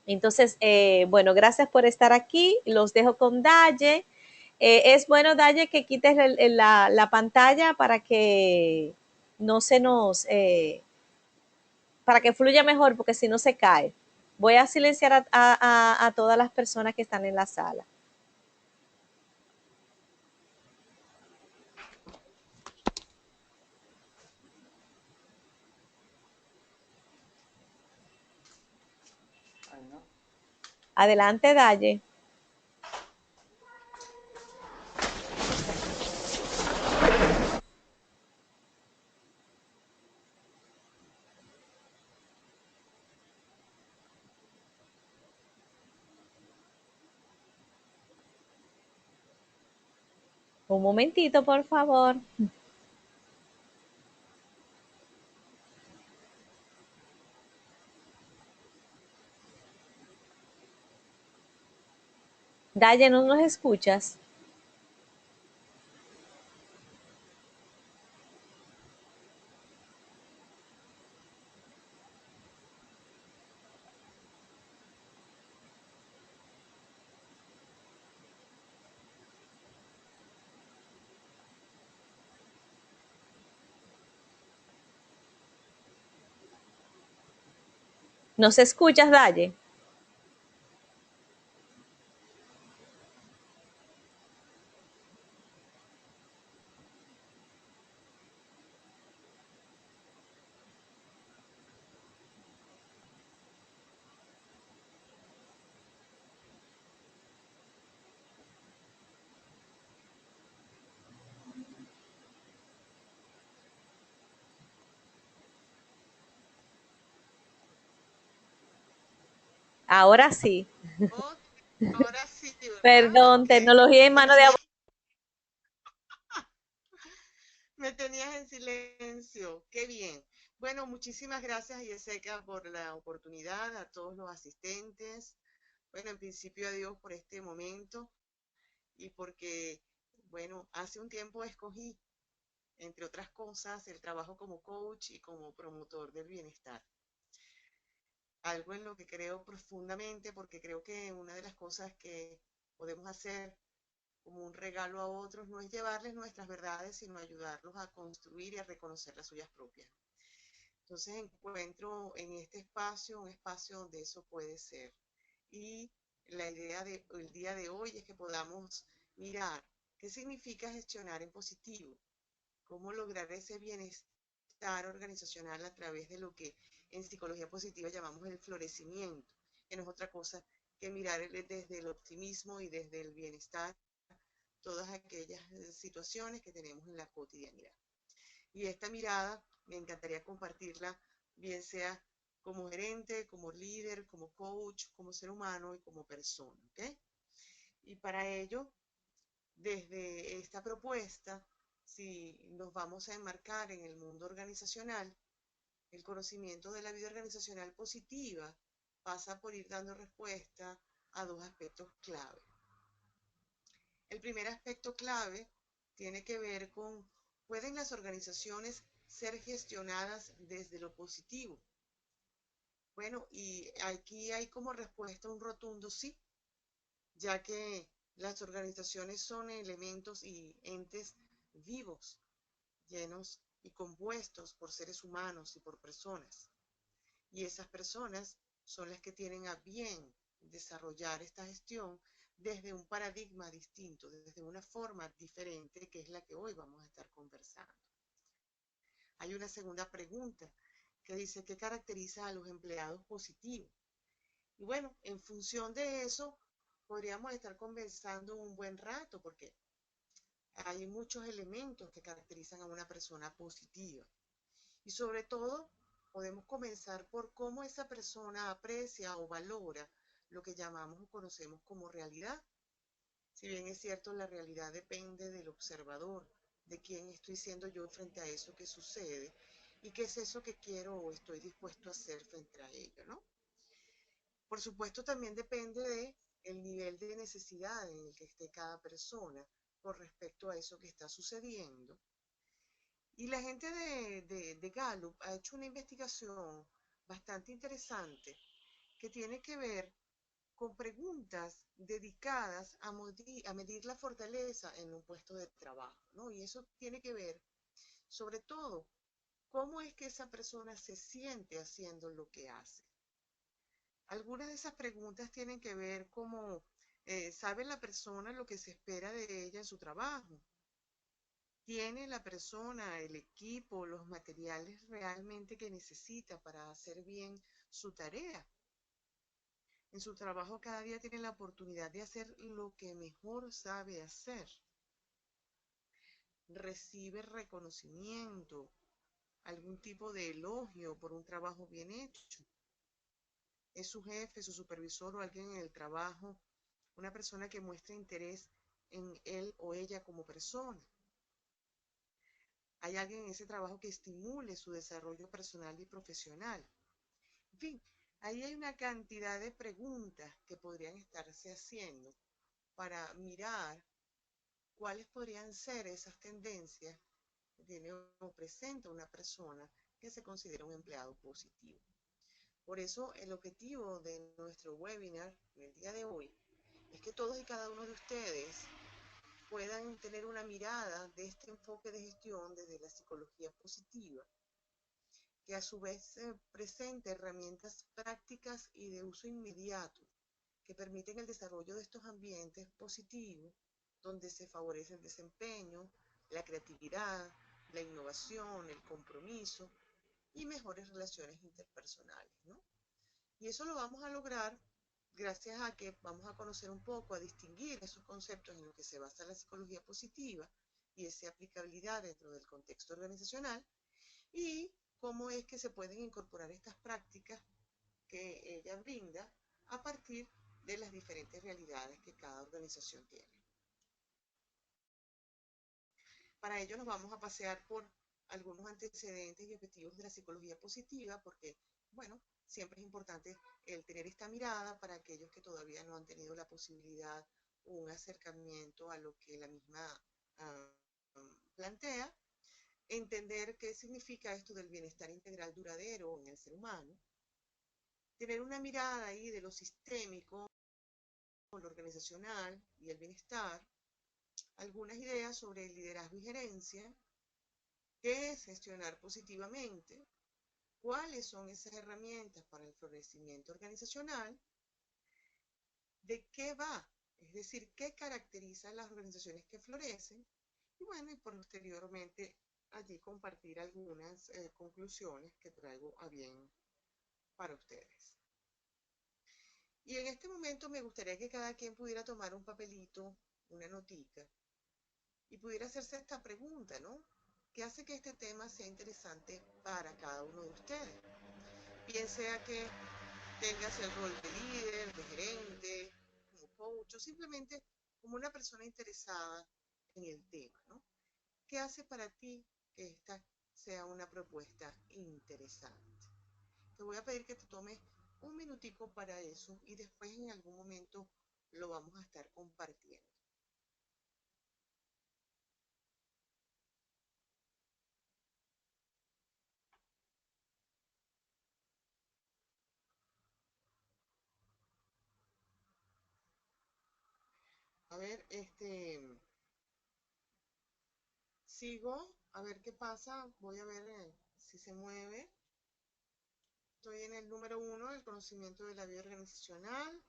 Entonces, bueno, gracias por estar aquí. Los dejo con Daye. Es bueno, Daye, que quites la pantalla para que no se nos, para que fluya mejor, porque si no se cae. Voy a silenciar a todas las personas que están en la sala. Adelante, Daye. Un momentito, por favor. Daye, ¿no nos escuchas? ¿Nos escuchas, Daye? Ahora sí. Ok, ahora sí, ¿verdad? Perdón, Ok. tecnología en Me mano de tenías, abuelo. me tenías en silencio. Qué bien. Bueno, muchísimas gracias, Yeseka, por la oportunidad, a todos los asistentes. Bueno, en principio a Dios por este momento y porque, bueno, hace un tiempo escogí, entre otras cosas, el trabajo como coach y como promotor del bienestar. Algo en lo que creo profundamente porque creo que una de las cosas que podemos hacer como un regalo a otros no es llevarles nuestras verdades, sino ayudarlos a construir y a reconocer las suyas propias. Entonces encuentro en este espacio un espacio donde eso puede ser. Y la idea del día de hoy es que podamos mirar qué significa gestionar en positivo, cómo lograr ese bienestar organizacional a través de lo que en psicología positiva llamamos el florecimiento, que no es otra cosa que mirar desde el optimismo y desde el bienestar todas aquellas situaciones que tenemos en la cotidianidad. Y esta mirada me encantaría compartirla, bien sea como gerente, como líder, como coach, como ser humano y como persona. ¿Ok? Y para ello, desde esta propuesta, si nos vamos a enmarcar en el mundo organizacional, el conocimiento de la vida organizacional positiva pasa por ir dando respuesta a dos aspectos clave. El primer aspecto clave tiene que ver con, ¿pueden las organizaciones ser gestionadas desde lo positivo? Bueno, y aquí hay como respuesta un rotundo sí, ya que las organizaciones son elementos y entes vivos, llenos y compuestos por seres humanos y por personas. Y esas personas son las que tienen a bien desarrollar esta gestión desde un paradigma distinto, desde una forma diferente, que es la que hoy vamos a estar conversando. Hay una segunda pregunta que dice, ¿qué caracteriza a los empleados positivos? Y bueno, en función de eso, podríamos estar conversando un buen rato, porque hay muchos elementos que caracterizan a una persona positiva. Y sobre todo, podemos comenzar por cómo esa persona aprecia o valora lo que llamamos o conocemos como realidad. Si bien es cierto, la realidad depende del observador, de quién estoy siendo yo frente a eso que sucede y qué es eso que quiero o estoy dispuesto a hacer frente a ello, ¿no? Por supuesto, también depende de el nivel de necesidad en el que esté cada persona con respecto a eso que está sucediendo. Y la gente de Gallup ha hecho una investigación bastante interesante que tiene que ver con preguntas dedicadas a medir la fortaleza en un puesto de trabajo, ¿no? Y eso tiene que ver, sobre todo, cómo es que esa persona se siente haciendo lo que hace. Algunas de esas preguntas tienen que ver cómo sabe la persona lo que se espera de ella en su trabajo. ¿Tiene la persona, el equipo, los materiales realmente que necesita para hacer bien su tarea? En su trabajo cada día tiene la oportunidad de hacer lo que mejor sabe hacer. Recibe reconocimiento, algún tipo de elogio por un trabajo bien hecho. Es su jefe, su supervisor o alguien en el trabajo, una persona que muestra interés en él o ella como persona. Hay alguien en ese trabajo que estimule su desarrollo personal y profesional. En fin, ahí hay una cantidad de preguntas que podrían estarse haciendo para mirar cuáles podrían ser esas tendencias que tiene o presenta una persona que se considera un empleado positivo. Por eso el objetivo de nuestro webinar en el día de hoy es que todos y cada uno de ustedes puedan tener una mirada de este enfoque de gestión desde la psicología positiva, que a su vez presente herramientas prácticas y de uso inmediato que permiten el desarrollo de estos ambientes positivos, donde se favorece el desempeño, la creatividad, la innovación, el compromiso y mejores relaciones interpersonales, ¿no? Y eso lo vamos a lograr gracias a que vamos a conocer un poco, a distinguir esos conceptos en los que se basa la psicología positiva y esa aplicabilidad dentro del contexto organizacional y cómo es que se pueden incorporar estas prácticas que ella brinda a partir de las diferentes realidades que cada organización tiene. Para ello nos vamos a pasear por algunos antecedentes y objetivos de la psicología positiva, porque, bueno, siempre es importante el tener esta mirada para aquellos que todavía no han tenido la posibilidad o un acercamiento a lo que la misma plantea, entender qué significa esto del bienestar integral duradero en el ser humano, tener una mirada ahí de lo sistémico, lo organizacional y el bienestar, algunas ideas sobre el liderazgo y gerencia, qué es gestionar positivamente, cuáles son esas herramientas para el florecimiento organizacional, de qué va, es decir, qué caracteriza a las organizaciones que florecen, y bueno, y posteriormente allí compartir algunas conclusiones que traigo a bien para ustedes. Y en este momento me gustaría que cada quien pudiera tomar un papelito, una notica, y pudiera hacerse esta pregunta, ¿no? ¿Qué hace que este tema sea interesante para cada uno de ustedes? Bien sea que tengas el rol de líder, de gerente, como coach, o simplemente como una persona interesada en el tema, ¿no? ¿Qué hace para ti que esta sea una propuesta interesante? Te voy a pedir que te tomes un minutico para eso y después en algún momento lo vamos a estar compartiendo. A ver, sigo, a ver qué pasa, voy a ver si se mueve. Estoy en el número 1, el conocimiento de la vida organizacional,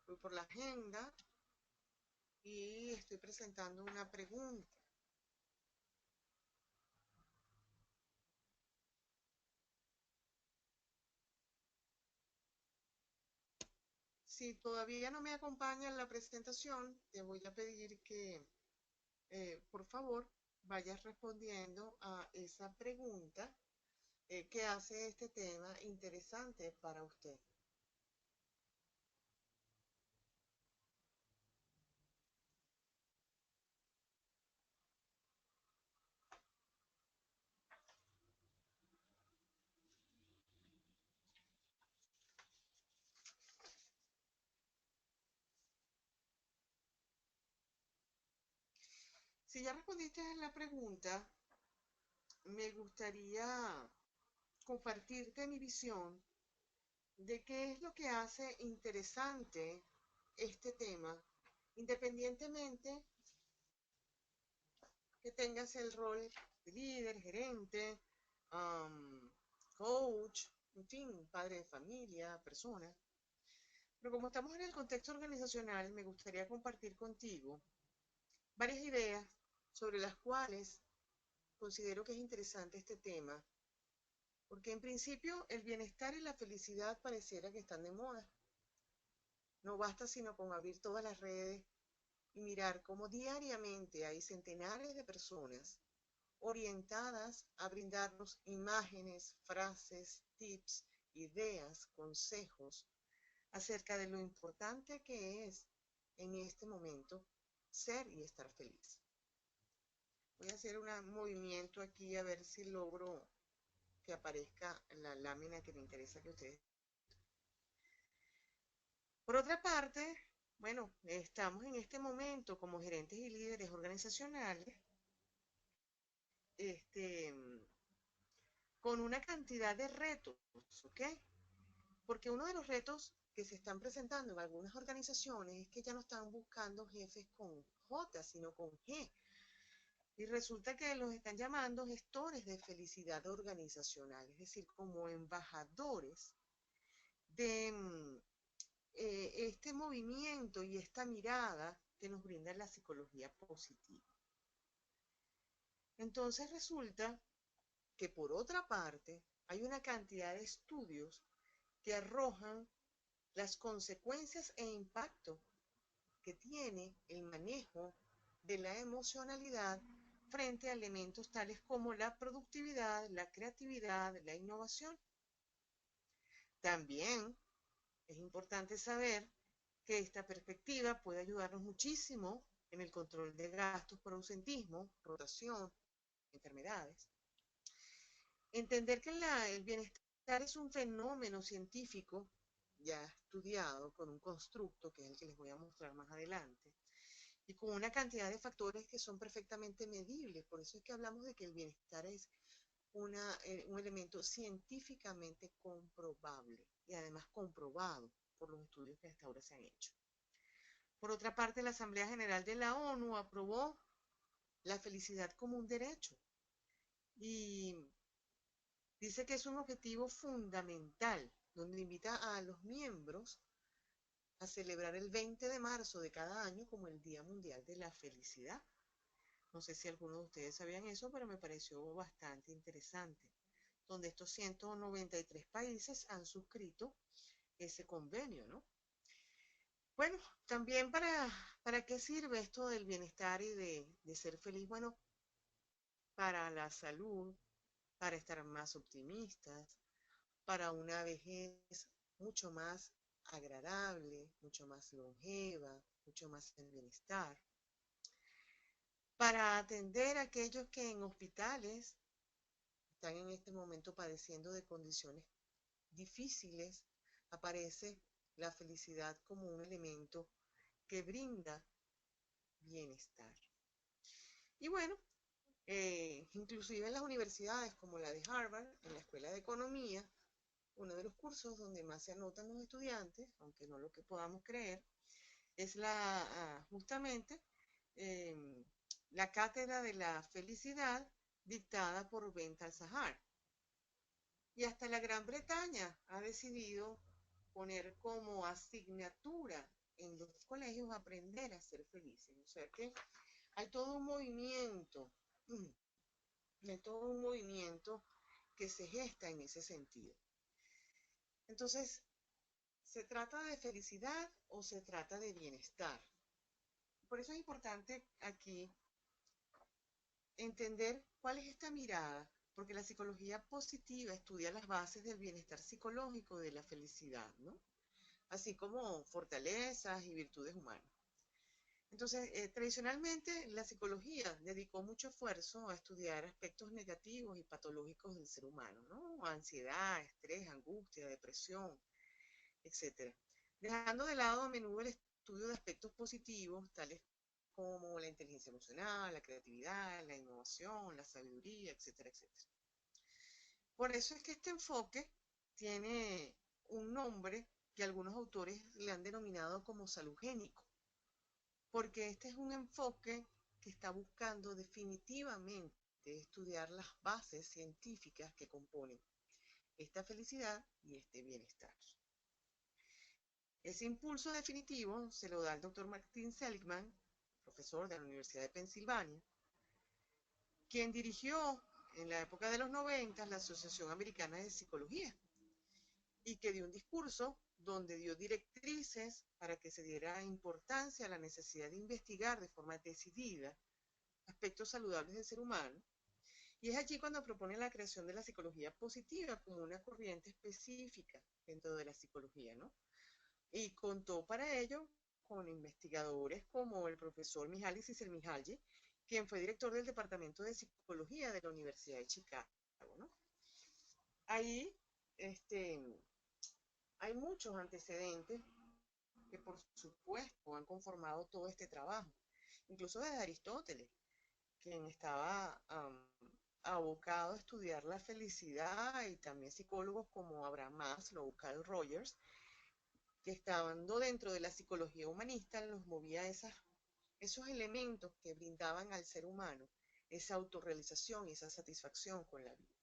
voy por la agenda y estoy presentando una pregunta. Si todavía no me acompaña en la presentación, te voy a pedir que, por favor, vayas respondiendo a esa pregunta que hace este tema interesante para usted. Si ya respondiste a la pregunta, me gustaría compartirte mi visión de qué es lo que hace interesante este tema, independientemente que tengas el rol de líder, gerente, um, coach, en fin, padre de familia, persona. Pero como estamos en el contexto organizacional, me gustaría compartir contigo varias ideas sobre las cuales considero que es interesante este tema, porque en principio el bienestar y la felicidad pareciera que están de moda. No basta sino con abrir todas las redes y mirar cómo diariamente hay centenares de personas orientadas a brindarnos imágenes, frases, tips, ideas, consejos acerca de lo importante que es en este momento ser y estar feliz. Voy a hacer un movimiento aquí a ver si logro que aparezca la lámina que me interesa que ustedes. Por otra parte, bueno, estamos en este momento como gerentes y líderes organizacionales, este, con una cantidad de retos, ¿ok? Porque uno de los retos que se están presentando en algunas organizaciones es que ya no están buscando jefes con J, sino con G. Y resulta que los están llamando gestores de felicidad organizacional, es decir, como embajadores de este movimiento y esta mirada que nos brinda la psicología positiva. Entonces resulta que por otra parte hay una cantidad de estudios que arrojan las consecuencias e impacto que tiene el manejo de la emocionalidad frente a elementos tales como la productividad, la creatividad, la innovación. También es importante saber que esta perspectiva puede ayudarnos muchísimo en el control de gastos por ausentismo, rotación, enfermedades. Entender que el bienestar es un fenómeno científico ya estudiado con un constructo que es el que les voy a mostrar más adelante y con una cantidad de factores que son perfectamente medibles. Por eso es que hablamos de que el bienestar es un elemento científicamente comprobable y además comprobado por los estudios que hasta ahora se han hecho. Por otra parte, la Asamblea General de la ONU aprobó la felicidad como un derecho y dice que es un objetivo fundamental donde invita a los miembros a celebrar el 20 de marzo de cada año como el Día Mundial de la Felicidad. No sé si algunos de ustedes sabían eso, pero me pareció bastante interesante, donde estos 193 países han suscrito ese convenio, ¿no? Bueno, también para qué sirve esto del bienestar y de ser feliz. Bueno, para la salud, para estar más optimistas, para una vejez mucho más agradable, mucho más longeva, mucho más en bienestar, para atender a aquellos que en hospitales están en este momento padeciendo de condiciones difíciles, aparece la felicidad como un elemento que brinda bienestar. Y bueno, inclusive en las universidades como la de Harvard, en la Escuela de Economía, uno de los cursos donde más se anotan los estudiantes, aunque no lo que podamos creer, es justamente eh, la cátedra de la felicidad dictada por Ben Sahar. Y hasta la Gran Bretaña ha decidido poner como asignatura en los colegios aprender a ser felices. O sea que hay todo un movimiento, hay todo un movimiento que se gesta en ese sentido. Entonces, ¿se trata de felicidad o se trata de bienestar? Por eso es importante aquí entender cuál es esta mirada, porque la psicología positiva estudia las bases del bienestar psicológico, de la felicidad, ¿no? Así como fortalezas y virtudes humanas. Entonces, tradicionalmente la psicología dedicó mucho esfuerzo a estudiar aspectos negativos y patológicos del ser humano, ¿no? Ansiedad, estrés, angustia, depresión, etcétera, dejando de lado a menudo el estudio de aspectos positivos, tales como la inteligencia emocional, la creatividad, la innovación, la sabiduría, etcétera, etcétera. Por eso es que este enfoque tiene un nombre que algunos autores le han denominado como salugénico, porque este es un enfoque que está buscando definitivamente estudiar las bases científicas que componen esta felicidad y este bienestar. Ese impulso definitivo se lo da el doctor Martin Seligman, profesor de la Universidad de Pensilvania, quien dirigió en la época de los 90 la Asociación Americana de Psicología y que dio un discurso donde dio directrices para que se diera importancia a la necesidad de investigar de forma decidida aspectos saludables del ser humano. Y es allí cuando propone la creación de la psicología positiva como una corriente específica dentro de la psicología, ¿no? Y contó para ello con investigadores como el profesor Mihaly Csikszentmihalyi, quien fue director del Departamento de Psicología de la Universidad de Chicago, ¿no? Ahí hay muchos antecedentes que por supuesto han conformado todo este trabajo, incluso desde Aristóteles, quien estaba abocado a estudiar la felicidad, y también psicólogos como Abraham Maslow, Carl Rogers, que estando dentro de la psicología humanista los movía esos elementos que brindaban al ser humano esa autorrealización y esa satisfacción con la vida.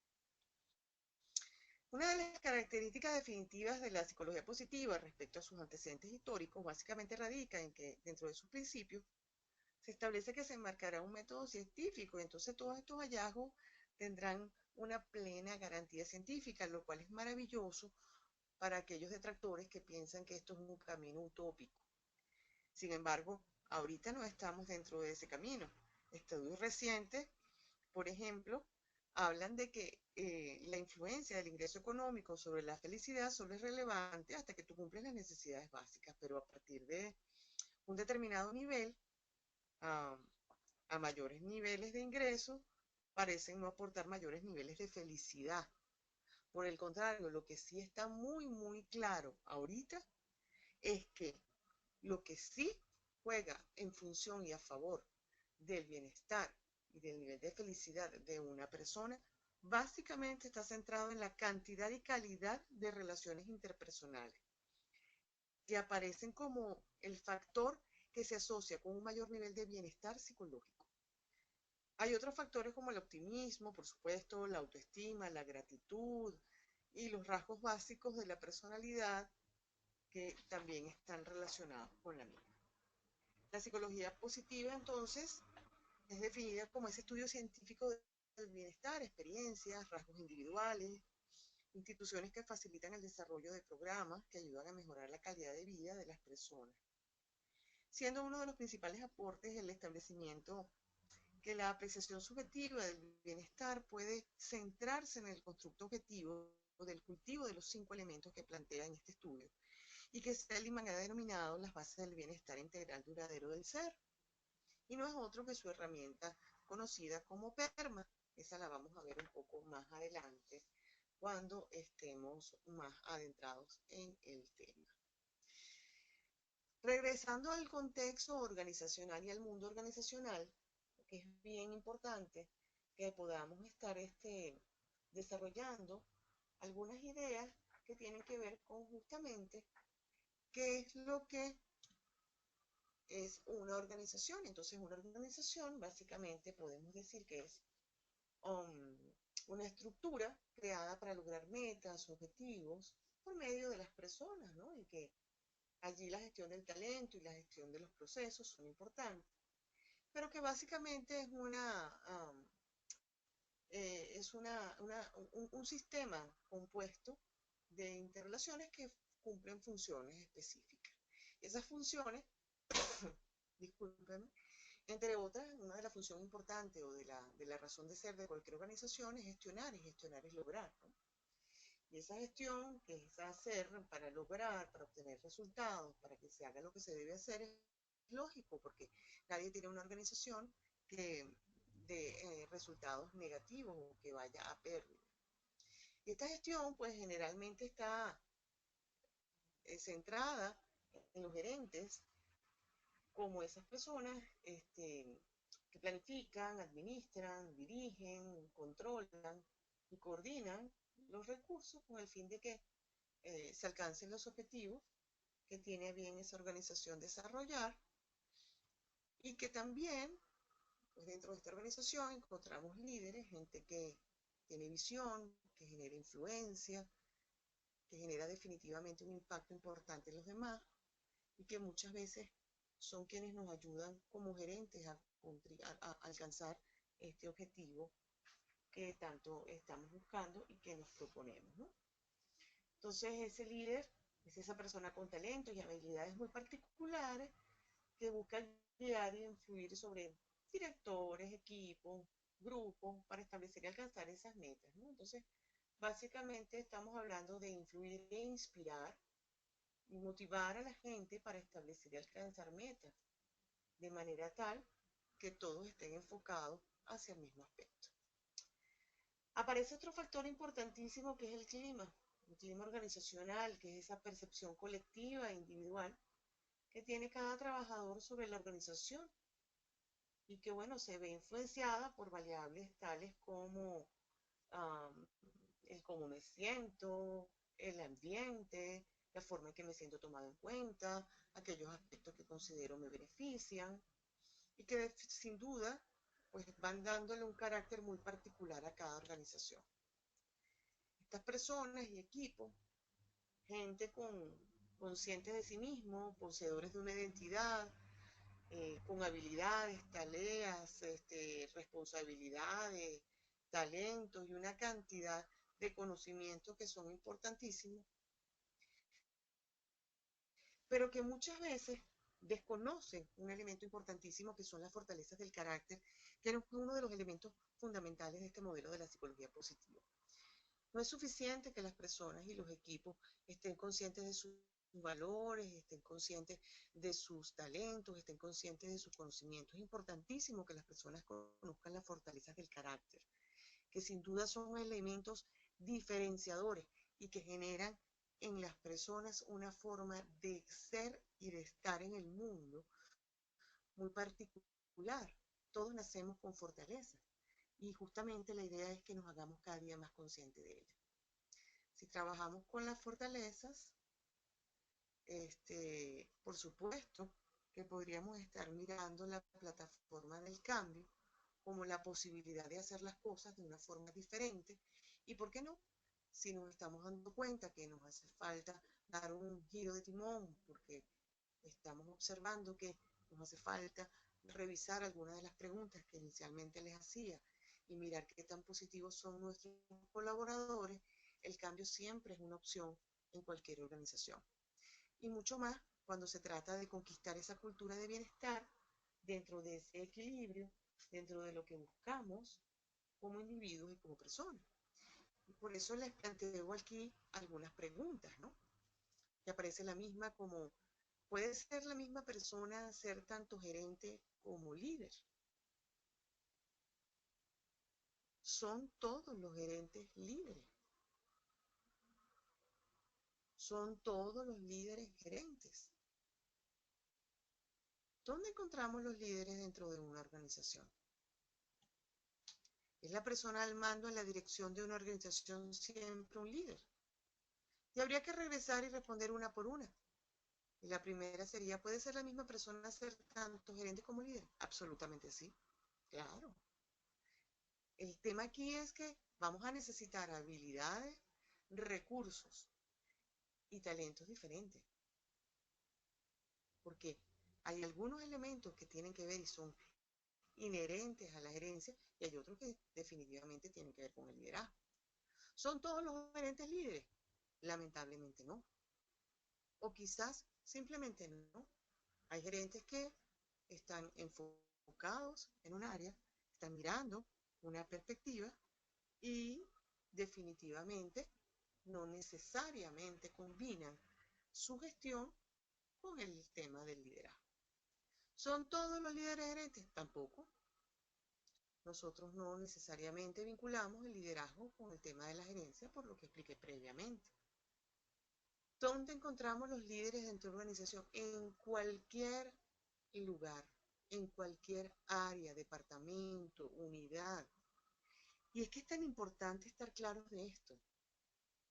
Una de las características definitivas de la psicología positiva respecto a sus antecedentes históricos básicamente radica en que dentro de sus principios se establece que se enmarcará un método científico, y entonces todos estos hallazgos tendrán una plena garantía científica, lo cual es maravilloso para aquellos detractores que piensan que esto es un camino utópico. Sin embargo, ahorita no estamos dentro de ese camino. Estudios recientes, por ejemplo, hablan de que la influencia del ingreso económico sobre la felicidad solo es relevante hasta que tú cumples las necesidades básicas, pero a partir de un determinado nivel, a, a mayores niveles de ingreso, parecen no aportar mayores niveles de felicidad. Por el contrario, lo que sí está muy, muy claro ahorita es que lo que sí juega en función y a favor del bienestar y del nivel de felicidad de una persona, básicamente está centrado en la cantidad y calidad de relaciones interpersonales, que aparecen como el factor que se asocia con un mayor nivel de bienestar psicológico. Hay otros factores como el optimismo, por supuesto, la autoestima, la gratitud y los rasgos básicos de la personalidad que también están relacionados con la misma. La psicología positiva, entonces, es definida como ese estudio científico del bienestar, experiencias, rasgos individuales, instituciones que facilitan el desarrollo de programas que ayudan a mejorar la calidad de vida de las personas, siendo uno de los principales aportes el establecimiento que la apreciación subjetiva del bienestar puede centrarse en el constructo objetivo del cultivo de los 5 elementos que plantea en este estudio, y que Seligman ha denominado las bases del bienestar integral duradero del ser, y no es otro que su herramienta conocida como PERMA. Esa la vamos a ver un poco más adelante cuando estemos más adentrados en el tema. Regresando al contexto organizacional y al mundo organizacional, que es bien importante que podamos estar desarrollando algunas ideas que tienen que ver con justamente qué es lo que es una organización. Entonces, una organización básicamente podemos decir que es una estructura creada para lograr metas, objetivos, por medio de las personas, ¿no? Y que allí la gestión del talento y la gestión de los procesos son importantes, pero que básicamente es un sistema compuesto de interrelaciones que cumplen funciones específicas. Esas funciones, discúlpenme, entre otras, una de las funciones importantes o de la razón de ser de cualquier organización es gestionar, y gestionar es lograr, ¿no? Y esa gestión, que es hacer para lograr, para obtener resultados, para que se haga lo que se debe hacer, es lógico, porque nadie tiene una organización que de resultados negativos o que vaya a pérdida. Y esta gestión, pues generalmente está centrada en los gerentes, como esas personas que planifican, administran, dirigen, controlan y coordinan los recursos con el fin de que se alcancen los objetivos que tiene bien esa organización desarrollar y que también pues dentro de esta organización encontramos líderes, gente que tiene visión, que genera influencia, que genera definitivamente un impacto importante en los demás y que muchas veces son quienes nos ayudan como gerentes a alcanzar este objetivo que tanto estamos buscando y que nos proponemos, ¿no? Entonces ese líder es esa persona con talentos y habilidades muy particulares que busca guiar y influir sobre directores, equipos, grupos para establecer y alcanzar esas metas, ¿no? Entonces, básicamente estamos hablando de influir e inspirar y motivar a la gente para establecer y alcanzar metas, de manera tal que todos estén enfocados hacia el mismo aspecto. Aparece otro factor importantísimo que es el clima organizacional, que es esa percepción colectiva e individual que tiene cada trabajador sobre la organización y que, bueno, se ve influenciada por variables tales como um, el cómo me siento, el ambiente, la forma en que me siento tomado en cuenta, aquellos aspectos que considero me benefician y que sin duda pues van dándole un carácter muy particular a cada organización. Estas personas y equipos, gente conscientes de sí mismo, poseedores de una identidad, con habilidades, tareas, responsabilidades, talentos y una cantidad de conocimientos que son importantísimos, pero que muchas veces desconocen un elemento importantísimo que son las fortalezas del carácter, que es uno de los elementos fundamentales de este modelo de la psicología positiva. No es suficiente que las personas y los equipos estén conscientes de sus valores, estén conscientes de sus talentos, estén conscientes de sus conocimientos. Es importantísimo que las personas conozcan las fortalezas del carácter, que sin duda son elementos diferenciadores y que generan en las personas una forma de ser y de estar en el mundo muy particular. Todos nacemos con fortalezas y justamente la idea es que nos hagamos cada día más conscientes de ellas. Si trabajamos con las fortalezas, por supuesto que podríamos estar mirando la plataforma del cambio como la posibilidad de hacer las cosas de una forma diferente. ¿Y por qué no? Si nos estamos dando cuenta que nos hace falta dar un giro de timón, porque estamos observando que nos hace falta revisar algunas de las preguntas que inicialmente les hacía y mirar qué tan positivos son nuestros colaboradores, el cambio siempre es una opción en cualquier organización. Y mucho más cuando se trata de conquistar esa cultura de bienestar dentro de ese equilibrio, dentro de lo que buscamos como individuos y como personas. Y por eso les planteo aquí algunas preguntas, ¿no? Que aparece la misma como, ¿puede ser la misma persona ser tanto gerente como líder? ¿Son todos los gerentes líderes? ¿Son todos los líderes gerentes? ¿Dónde encontramos los líderes dentro de una organización? ¿Es la persona al mando en la dirección de una organización siempre un líder? Y habría que regresar y responder una por una. Y la primera sería, ¿puede ser la misma persona ser tanto gerente como líder? Absolutamente sí, claro. El tema aquí es que vamos a necesitar habilidades, recursos y talentos diferentes. Porque hay algunos elementos que tienen que ver y son inherentes a la gerencia y hay otros que definitivamente tienen que ver con el liderazgo. ¿Son todos los gerentes líderes? Lamentablemente no. O quizás simplemente no. Hay gerentes que están enfocados en un área, están mirando una perspectiva y definitivamente no necesariamente combinan su gestión con el tema del liderazgo. ¿Son todos los líderes gerentes? Tampoco. Nosotros no necesariamente vinculamos el liderazgo con el tema de la gerencia, por lo que expliqué previamente. ¿Dónde encontramos los líderes dentro de una organización? En cualquier lugar, en cualquier área, departamento, unidad. Y es que es tan importante estar claros de esto,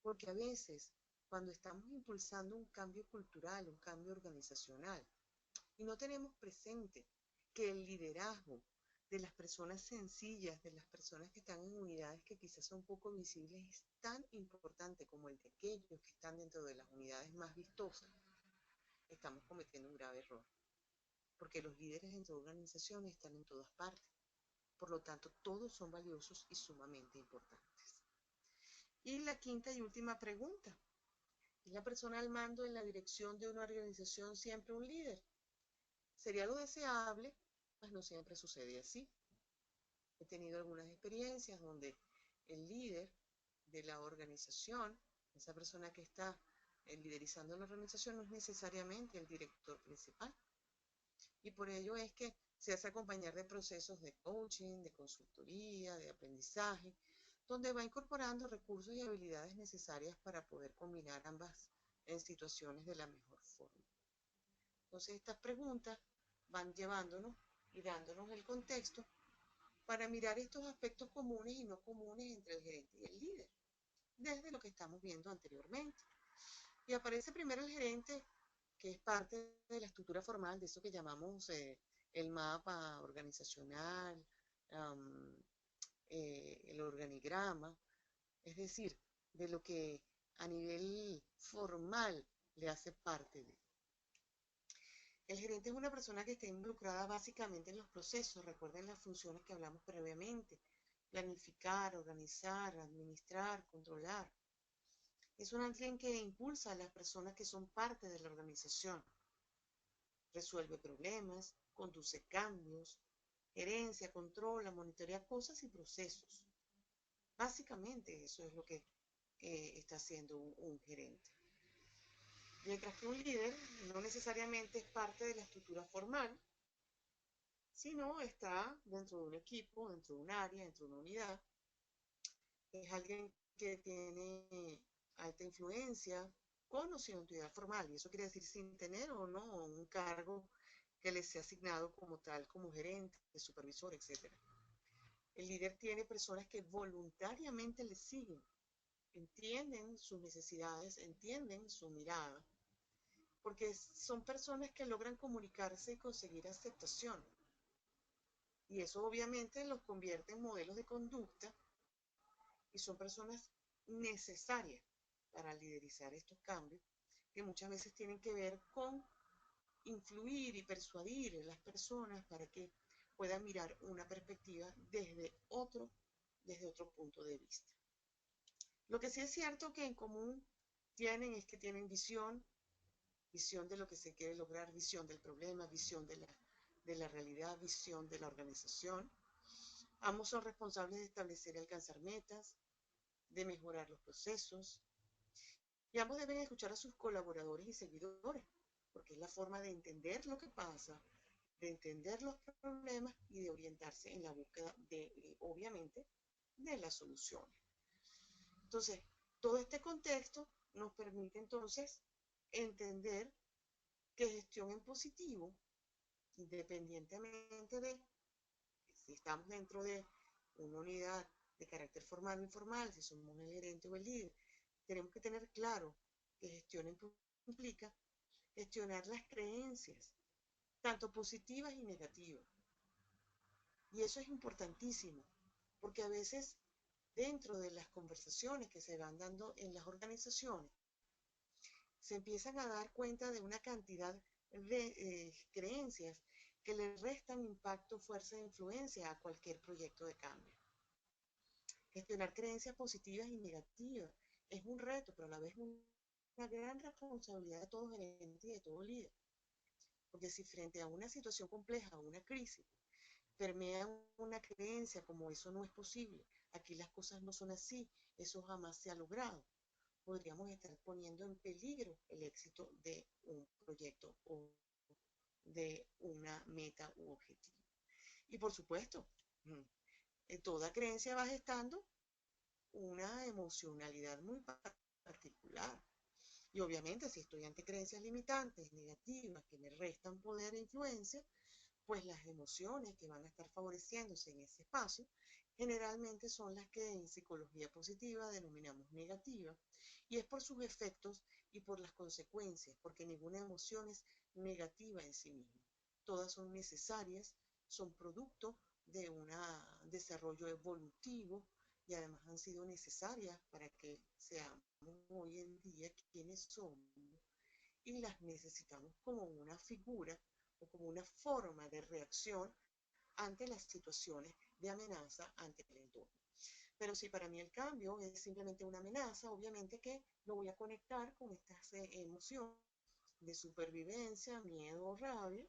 porque a veces cuando estamos impulsando un cambio cultural, un cambio organizacional, y no tenemos presente que el liderazgo de las personas sencillas, de las personas que están en unidades que quizás son poco visibles, es tan importante como el de aquellos que están dentro de las unidades más vistosas, estamos cometiendo un grave error, porque los líderes dentro de organizaciones están en todas partes. Por lo tanto, todos son valiosos y sumamente importantes. Y la quinta y última pregunta: ¿es la persona al mando en la dirección de una organización siempre un líder? ¿Sería lo deseable? Pues no siempre sucede así. He tenido algunas experiencias donde el líder de la organización, esa persona que está liderizando la organización, no es necesariamente el director principal. Y por ello es que se hace acompañar de procesos de coaching, de consultoría, de aprendizaje, donde va incorporando recursos y habilidades necesarias para poder combinar ambas en situaciones de la mejor forma. Entonces estas preguntas van llevándonos y dándonos el contexto para mirar estos aspectos comunes y no comunes entre el gerente y el líder, desde lo que estamos viendo anteriormente. Y aparece primero el gerente, que es parte de la estructura formal, de eso que llamamos el mapa organizacional, um, el organigrama, es decir, de lo que a nivel formal le hace parte de. El gerente es una persona que está involucrada básicamente en los procesos. Recuerden las funciones que hablamos previamente: planificar, organizar, administrar, controlar. Es un alguien que impulsa a las personas que son parte de la organización, resuelve problemas, conduce cambios, gerencia, controla, monitorea cosas y procesos. Básicamente eso es lo que está haciendo un gerente. Mientras que un líder no necesariamente es parte de la estructura formal, sino está dentro de un equipo, dentro de un área, dentro de una unidad. Es alguien que tiene alta influencia con o sin autoridad formal, y eso quiere decir sin tener o no un cargo que les sea asignado como tal, como gerente, supervisor, etc. El líder tiene personas que voluntariamente le siguen, entienden sus necesidades, entienden su mirada, porque son personas que logran comunicarse y conseguir aceptación. Y eso obviamente los convierte en modelos de conducta y son personas necesarias para liderizar estos cambios, que muchas veces tienen que ver con influir y persuadir a las personas para que puedan mirar una perspectiva desde otro punto de vista. Lo que sí es cierto que en común tienen es que tienen visión, visión de lo que se quiere lograr, visión del problema, visión de la realidad, visión de la organización. Ambos son responsables de establecer y alcanzar metas, de mejorar los procesos, y ambos deben escuchar a sus colaboradores y seguidores, porque es la forma de entender lo que pasa, de entender los problemas y de orientarse en la búsqueda de, obviamente, de las soluciones. Entonces, todo este contexto nos permite entonces entender que gestión en positivo, independientemente de si estamos dentro de una unidad de carácter formal o informal, si somos el gerente o el líder, tenemos que tener claro que gestión implica gestionar las creencias, tanto positivas y negativas. Y eso es importantísimo, porque a veces dentro de las conversaciones que se van dando en las organizaciones, se empiezan a dar cuenta de una cantidad de creencias que le restan impacto, fuerza e influencia a cualquier proyecto de cambio. Gestionar creencias positivas y negativas es un reto, pero a la vez una gran responsabilidad de todo gerente y de todo líder. Porque si frente a una situación compleja o una crisis permea una creencia como eso no es posible, aquí las cosas no son así, eso jamás se ha logrado, podríamos estar poniendo en peligro el éxito de un proyecto o de una meta u objetivo. Y por supuesto, toda creencia va gestando una emocionalidad muy particular. Y obviamente si estoy ante creencias limitantes, negativas, que me restan poder e influencia, pues las emociones que van a estar favoreciéndose en ese espacio generalmente son las que en psicología positiva denominamos negativas, y es por sus efectos y por las consecuencias, porque ninguna emoción es negativa en sí misma. Todas son necesarias, son producto de un desarrollo evolutivo y además han sido necesarias para que seamos hoy en día quienes somos, y las necesitamos como una figura o como una forma de reacción ante las situaciones de amenaza ante el entorno. Pero si para mí el cambio es simplemente una amenaza, obviamente que lo voy a conectar con estas emociones de supervivencia, miedo, rabia,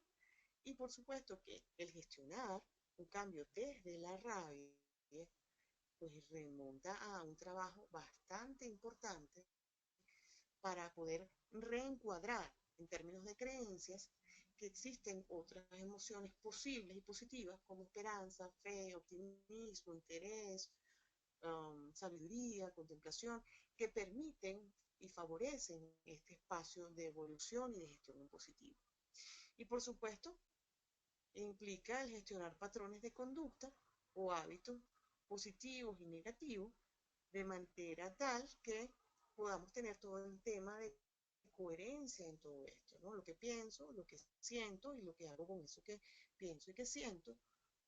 y por supuesto que el gestionar un cambio desde la rabia, pues remonta a un trabajo bastante importante para poder reencuadrar en términos de creencias que existen otras emociones posibles y positivas como esperanza, fe, optimismo, interés, sabiduría, contemplación, que permiten y favorecen este espacio de evolución y de gestión en positivo. Y por supuesto, implica el gestionar patrones de conducta o hábitos positivos y negativos de manera tal que podamos tener todo el tema de coherencia en todo esto, ¿no? Lo que pienso, lo que siento y lo que hago con eso que pienso y que siento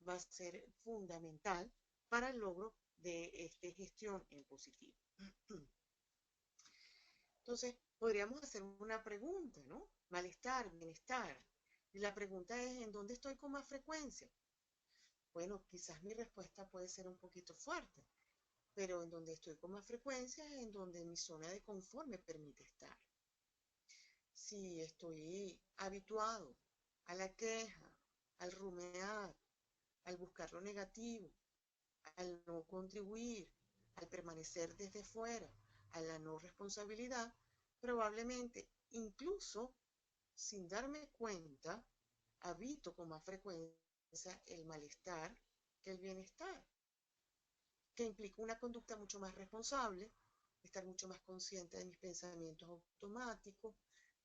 va a ser fundamental para el logro de esta gestión en positivo. Entonces, podríamos hacer una pregunta, ¿no? Malestar, bienestar. Y la pregunta es, ¿en dónde estoy con más frecuencia? Bueno, quizás mi respuesta puede ser un poquito fuerte, pero en donde estoy con más frecuencia es en donde mi zona de confort me permite estar. Si estoy habituado a la queja, al rumear, al buscar lo negativo, al no contribuir, al permanecer desde fuera, a la no responsabilidad, probablemente incluso sin darme cuenta, habito con más frecuencia el malestar que el bienestar, que implica una conducta mucho más responsable, estar mucho más consciente de mis pensamientos automáticos,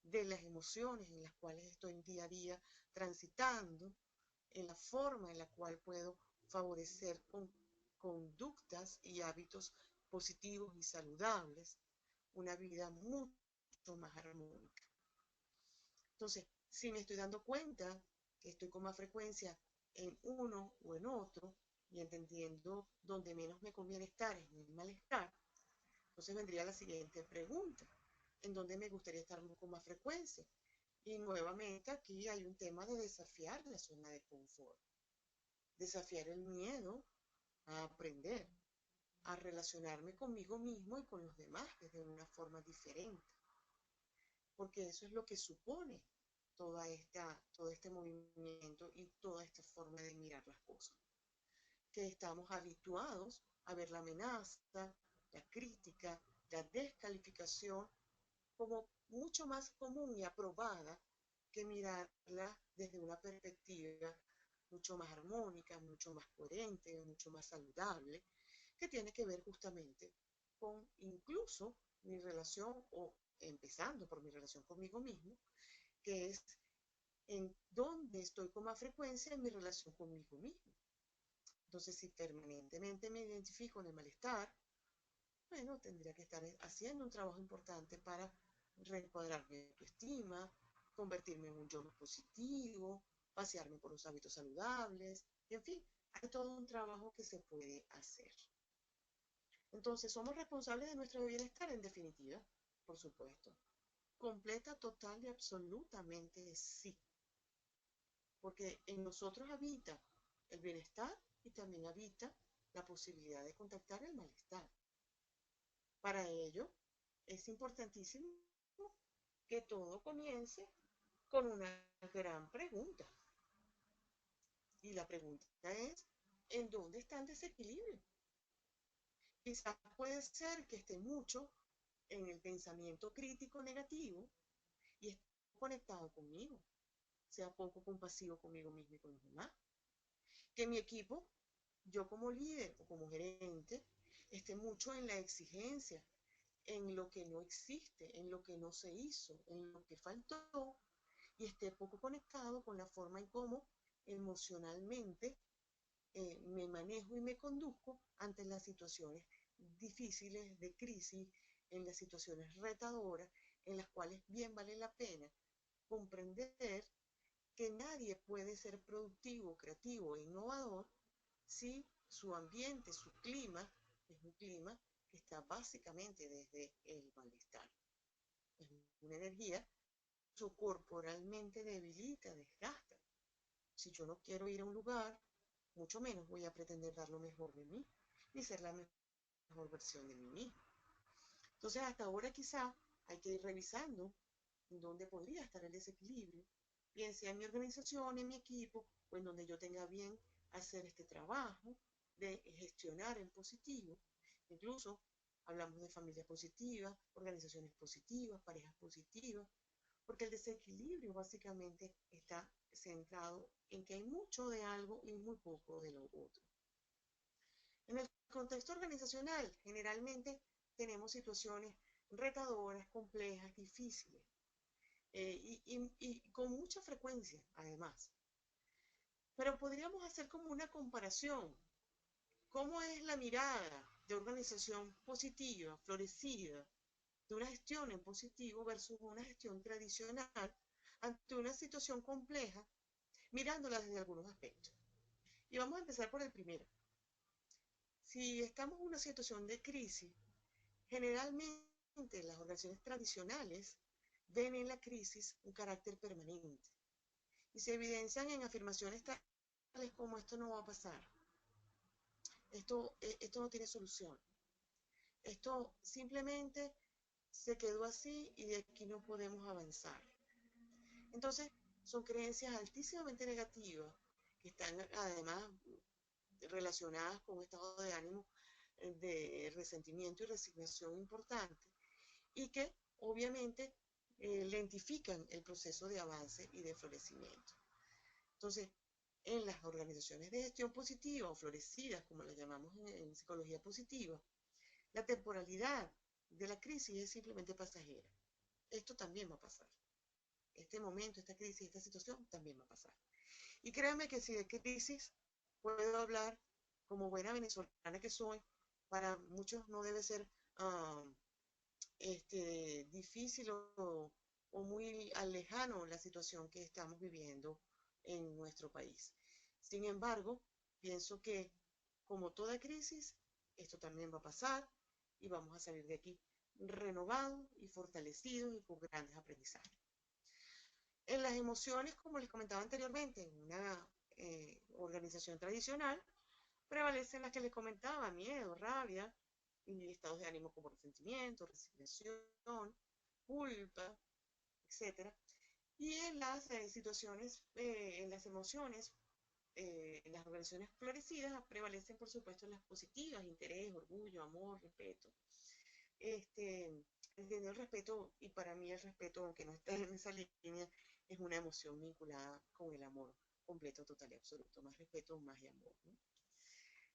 de las emociones en las cuales estoy día a día transitando, en la forma en la cual puedo favorecer conductas y hábitos positivos y saludables, una vida mucho más armónica. Entonces, si me estoy dando cuenta que estoy con más frecuencia en uno o en otro y entendiendo dónde menos me conviene estar en el malestar, entonces vendría la siguiente pregunta: ¿en dónde me gustaría estar con más frecuencia? Y nuevamente aquí hay un tema de desafiar la zona de confort, desafiar el miedo a aprender, a relacionarme conmigo mismo y con los demás desde una forma diferente, porque eso es lo que supone todo este movimiento y toda esta forma de mirar las cosas, que estamos habituados a ver la amenaza, la crítica, la descalificación como mucho más común y aprobada que mirarla desde una perspectiva mucho más armónica, mucho más coherente, mucho más saludable, que tiene que ver justamente con incluso mi relación, o empezando por mi relación conmigo mismo, que es en dónde estoy con más frecuencia en mi relación conmigo mismo. Entonces, si permanentemente me identifico en el malestar, bueno, tendría que estar haciendo un trabajo importante para reencuadrar mi autoestima, convertirme en un yo más positivo, pasearme por los hábitos saludables, y en fin, hay todo un trabajo que se puede hacer. Entonces, somos responsables de nuestro bienestar, en definitiva, por supuesto. Completa, total y absolutamente sí. Porque en nosotros habita el bienestar y también habita la posibilidad de contactar el malestar. Para ello, es importantísimo que todo comience con una gran pregunta. Y la pregunta es, ¿en dónde está el desequilibrio? Quizás puede ser que esté mucho en el pensamiento crítico negativo y esté conectado conmigo, sea poco compasivo conmigo mismo y con los demás. Que mi equipo, yo como líder o como gerente, esté mucho en la exigencia, en lo que no existe, en lo que no se hizo, en lo que faltó, y esté poco conectado con la forma en cómo emocionalmente me manejo y me conduzco ante las situaciones difíciles de crisis, en las situaciones retadoras, en las cuales bien vale la pena comprender que nadie puede ser productivo, creativo e innovador si su ambiente, su clima, es un clima que está básicamente desde el malestar. Es una energía que corporalmente debilita, desgasta. Si yo no quiero ir a un lugar, mucho menos voy a pretender dar lo mejor de mí, ni ser la mejor versión de mí mismo. Entonces, hasta ahora quizá hay que ir revisando dónde podría estar el desequilibrio, bien sea en mi organización, en mi equipo, o en donde yo tenga bien hacer este trabajo de gestionar el positivo. Incluso hablamos de familias positivas, organizaciones positivas, parejas positivas, porque el desequilibrio básicamente está centrado en que hay mucho de algo y muy poco de lo otro. En el contexto organizacional, generalmente tenemos situaciones retadoras, complejas, difíciles, y con mucha frecuencia, además. Pero podríamos hacer como una comparación. ¿Cómo es la mirada de organización positiva, florecida, de una gestión en positivo versus una gestión tradicional ante una situación compleja, mirándola desde algunos aspectos? Y vamos a empezar por el primero. Si estamos en una situación de crisis, generalmente las organizaciones tradicionales ven en la crisis un carácter permanente y se evidencian en afirmaciones tales como esto no va a pasar, esto no tiene solución, esto simplemente se quedó así y de aquí no podemos avanzar. Entonces, son creencias altísimamente negativas que están además relacionadas con un estado de ánimo de resentimiento y resignación importante y que obviamente lentifican el proceso de avance y de florecimiento. Entonces, en las organizaciones de gestión positiva o florecidas, como las llamamos en psicología positiva, la temporalidad de la crisis es simplemente pasajera. Esto también va a pasar. Este momento, esta crisis, esta situación también va a pasar. Y créanme que si de crisis puedo hablar como buena venezolana que soy, para muchos no debe ser difícil o muy lejano la situación que estamos viviendo en nuestro país. Sin embargo, pienso que como toda crisis, esto también va a pasar y vamos a salir de aquí renovados y fortalecidos y con grandes aprendizajes. En las emociones, como les comentaba anteriormente, en una organización tradicional, prevalecen las que les comentaba: miedo, rabia, y estados de ánimo como resentimiento, resignación, culpa, etcétera. Y en las situaciones, en las emociones, en las organizaciones florecidas prevalecen, por supuesto, las positivas: interés, orgullo, amor, respeto. Entendiendo el respeto, y para mí el respeto, aunque no esté en esa línea, es una emoción vinculada con el amor completo, total y absoluto. Más respeto, más y amor, ¿no?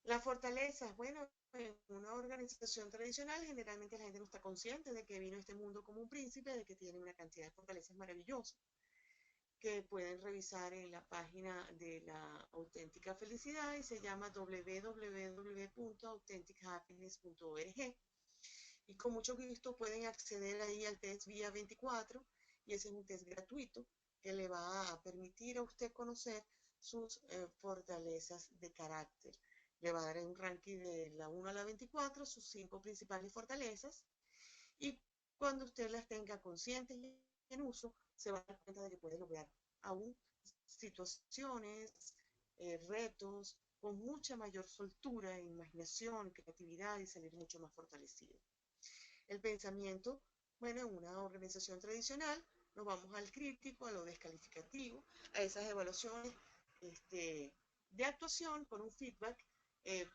Las fortalezas, bueno, en una organización tradicional generalmente la gente no está consciente de que vino a este mundo como un príncipe, de que tiene una cantidad de fortalezas maravillosas que pueden revisar en la página de la auténtica felicidad, y se llama www.authentichappiness.org, y con mucho gusto pueden acceder ahí al test Vía 24, y ese es un test gratuito que le va a permitir a usted conocer sus fortalezas de carácter. Le va a dar un ranking de la 1 a la 24, sus 5 principales fortalezas, y cuando usted las tenga conscientes y en uso, se va a dar cuenta de que puede lograr aún situaciones, retos, con mucha mayor soltura, imaginación, creatividad, y salir mucho más fortalecido. El pensamiento, bueno, en una organización tradicional nos vamos al crítico, a lo descalificativo, a esas evaluaciones de actuación con un feedback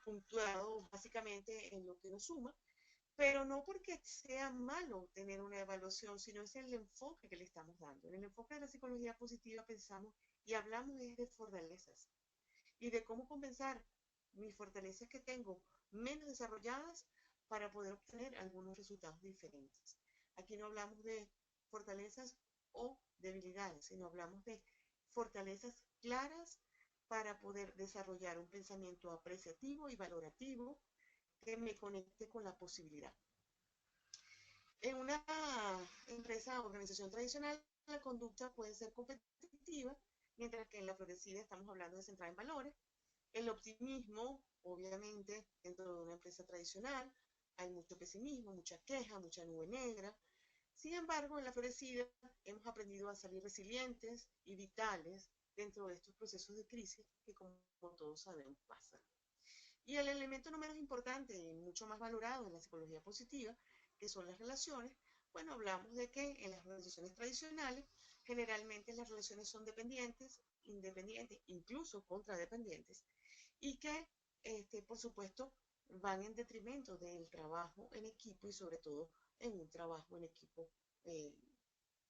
puntuado básicamente en lo que nos suma, pero no porque sea malo tener una evaluación, sino es el enfoque que le estamos dando. En el enfoque de la psicología positiva pensamos y hablamos de fortalezas y de cómo compensar mis fortalezas que tengo menos desarrolladas para poder obtener algunos resultados diferentes. Aquí no hablamos de fortalezas o debilidades, sino hablamos de fortalezas claras para poder desarrollar un pensamiento apreciativo y valorativo que me conecte con la posibilidad. En una empresa o organización tradicional, la conducta puede ser competitiva, mientras que en la florecida estamos hablando de centrar en valores. El optimismo, obviamente, dentro de una empresa tradicional, hay mucho pesimismo, mucha queja, mucha nube negra. Sin embargo, en la florecida hemos aprendido a salir resilientes y vitales dentro de estos procesos de crisis que, como todos sabemos, pasan. Y el elemento no menos importante y mucho más valorado en la psicología positiva, que son las relaciones, bueno, hablamos de que en las organizaciones tradicionales generalmente las relaciones son dependientes, independientes, incluso contradependientes, y que, por supuesto, van en detrimento del trabajo en equipo y sobre todo en un trabajo en equipo eh,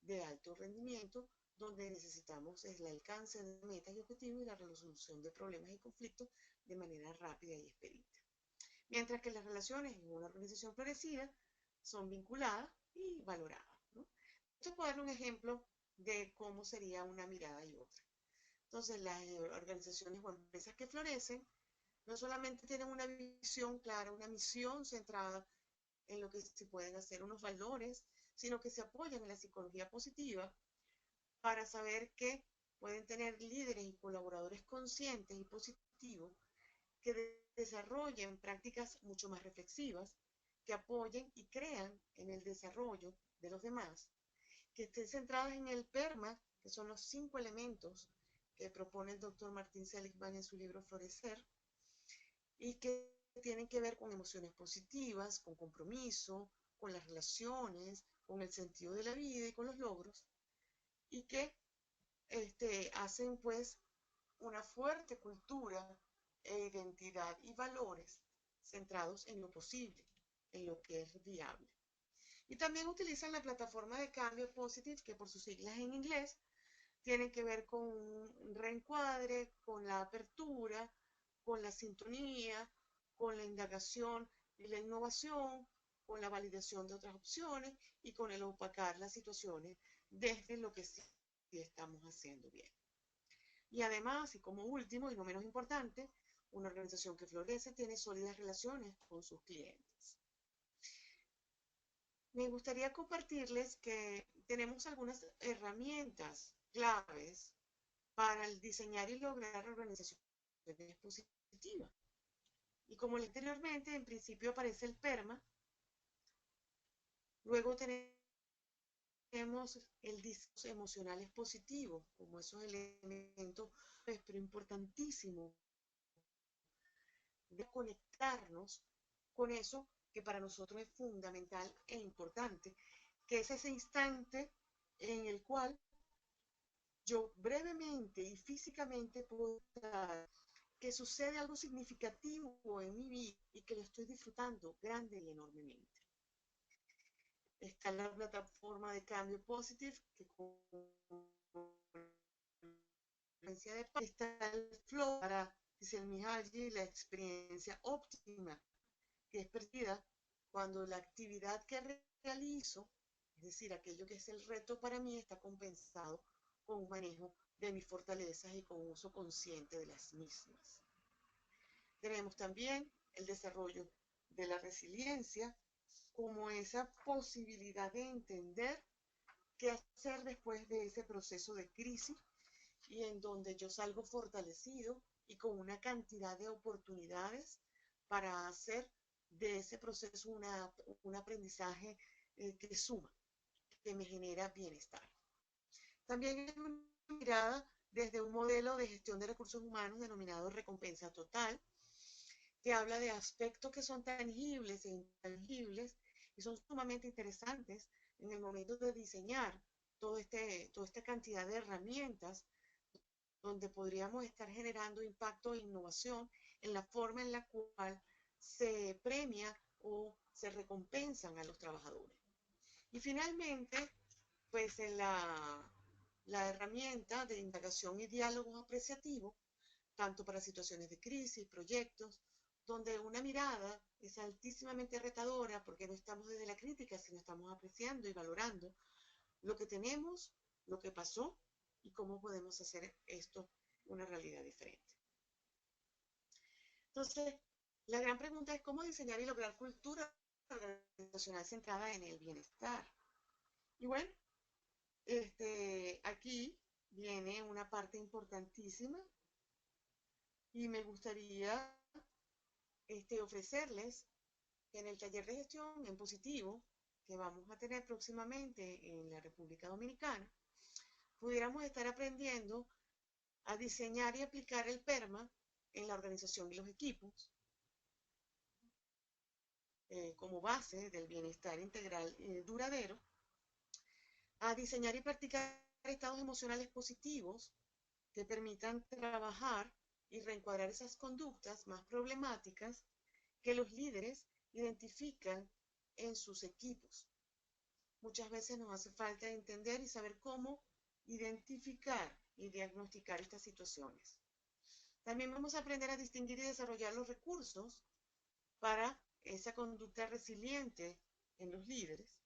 de alto rendimiento, donde necesitamos el alcance de metas y objetivos y la resolución de problemas y conflictos de manera rápida y expedita. Mientras que las relaciones en una organización florecida son vinculadas y valoradas, ¿no? Esto puedo dar un ejemplo de cómo sería una mirada y otra. Entonces, las organizaciones o empresas que florecen no solamente tienen una visión clara, una misión centrada en lo que se pueden hacer, unos valores, sino que se apoyan en la psicología positiva para saber que pueden tener líderes y colaboradores conscientes y positivos que desarrollen prácticas mucho más reflexivas, que apoyen y crean en el desarrollo de los demás, que estén centradas en el PERMA, que son los 5 elementos que propone el doctor Martín Seligman en su libro Florecer, y que tienen que ver con emociones positivas, con compromiso, con las relaciones, con el sentido de la vida y con los logros, y que hacen pues una fuerte cultura e identidad y valores centrados en lo posible, en lo que es viable. Y también utilizan la plataforma de cambio Positive, que por sus siglas en inglés, tienen que ver con un reencuadre, con la apertura, con la sintonía, con la indagación y la innovación, con la validación de otras opciones y con el opacar las situaciones desde lo que sí estamos haciendo bien. Y además, y como último y no menos importante, una organización que florece tiene sólidas relaciones con sus clientes. Me gustaría compartirles que tenemos algunas herramientas claves para el diseñar y lograr organizaciones positivas. Y como anteriormente, en principio aparece el PERMA, luego tenemos el discurso emocionales positivo, como esos elementos, pero importantísimo de conectarnos con eso que para nosotros es fundamental e importante, que es ese instante en el cual yo brevemente y físicamente puedo dar que sucede algo significativo en mi vida y que lo estoy disfrutando grande y enormemente. Está la plataforma de cambio Positive, que está el flow para Csikszentmihalyi, la experiencia óptima, que es perdida cuando la actividad que realizo, es decir, aquello que es el reto para mí, está compensado con un manejo de mis fortalezas y con uso consciente de las mismas. Tenemos también el desarrollo de la resiliencia como esa posibilidad de entender qué hacer después de ese proceso de crisis y en donde yo salgo fortalecido y con una cantidad de oportunidades para hacer de ese proceso un aprendizaje que suma, que me genera bienestar. También es una mirada desde un modelo de gestión de recursos humanos denominado recompensa total, que habla de aspectos que son tangibles e intangibles y son sumamente interesantes en el momento de diseñar toda esta cantidad de herramientas donde podríamos estar generando impacto e innovación en la forma en la cual se premia o se recompensan a los trabajadores. Y finalmente, pues en la herramienta de indagación y diálogos apreciativos, tanto para situaciones de crisis, proyectos, donde una mirada es altísimamente retadora porque no estamos desde la crítica, sino estamos apreciando y valorando lo que tenemos, lo que pasó y cómo podemos hacer esto una realidad diferente. Entonces, la gran pregunta es cómo diseñar y lograr cultura organizacional centrada en el bienestar. Y bueno, aquí viene una parte importantísima y me gustaría ofrecerles que en el taller de gestión en positivo que vamos a tener próximamente en la República Dominicana, pudiéramos estar aprendiendo a diseñar y aplicar el PERMA en la organización y los equipos como base del bienestar integral duradero, a diseñar y practicar estados emocionales positivos que permitan trabajar y reencuadrar esas conductas más problemáticas que los líderes identifican en sus equipos. Muchas veces nos hace falta entender y saber cómo identificar y diagnosticar estas situaciones. También vamos a aprender a distinguir y desarrollar los recursos para esa conducta resiliente en los líderes,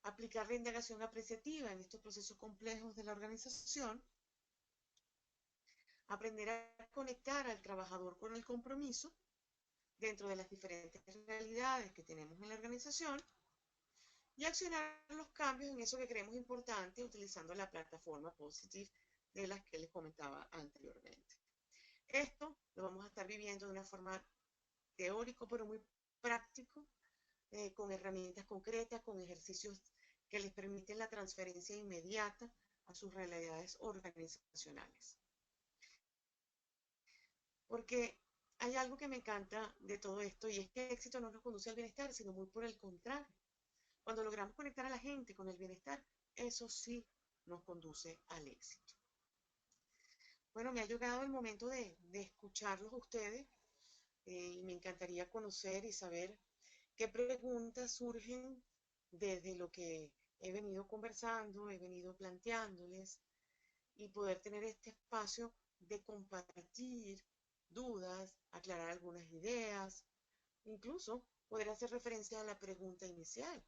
aplicar la indagación apreciativa en estos procesos complejos de la organización, aprender a conectar al trabajador con el compromiso dentro de las diferentes realidades que tenemos en la organización y accionar los cambios en eso que creemos importante utilizando la plataforma Positive de las que les comentaba anteriormente. Esto lo vamos a estar viviendo de una forma teórico, pero muy práctico, con herramientas concretas, con ejercicios que les permiten la transferencia inmediata a sus realidades organizacionales. Porque hay algo que me encanta de todo esto y es que el éxito no nos conduce al bienestar, sino muy por el contrario. Cuando logramos conectar a la gente con el bienestar, eso sí nos conduce al éxito. Bueno, me ha llegado el momento de escucharlos a ustedes y me encantaría conocer y saber qué preguntas surgen desde lo que he venido conversando, he venido planteándoles y poder tener este espacio de compartir dudas, aclarar algunas ideas, incluso poder hacer referencia a la pregunta inicial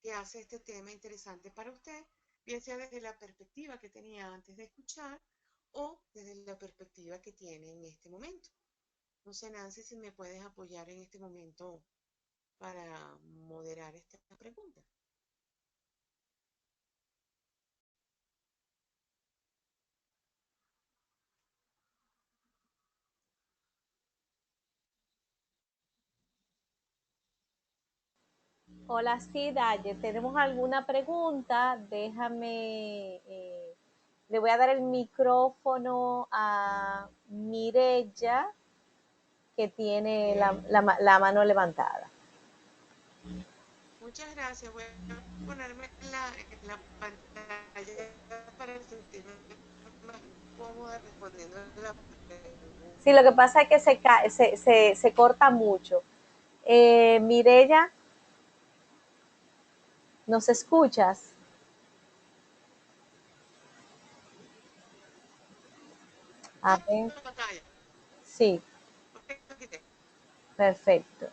que hace este tema interesante para usted, bien sea desde la perspectiva que tenía antes de escuchar o desde la perspectiva que tiene en este momento. No sé, Nancy, si me puedes apoyar en este momento para moderar esta pregunta. Hola, sí, Daye, ¿tenemos alguna pregunta? Le voy a dar el micrófono a Mirella, que tiene la mano levantada. Muchas gracias. Voy a ponerme en la pantalla para sentirme más cómoda respondiendo la Sí, lo que pasa es que pregunta. se corta mucho. Mirella, ¿nos escuchas? A Ah, ver, la pantalla. sí, Ok, lo quité. perfecto.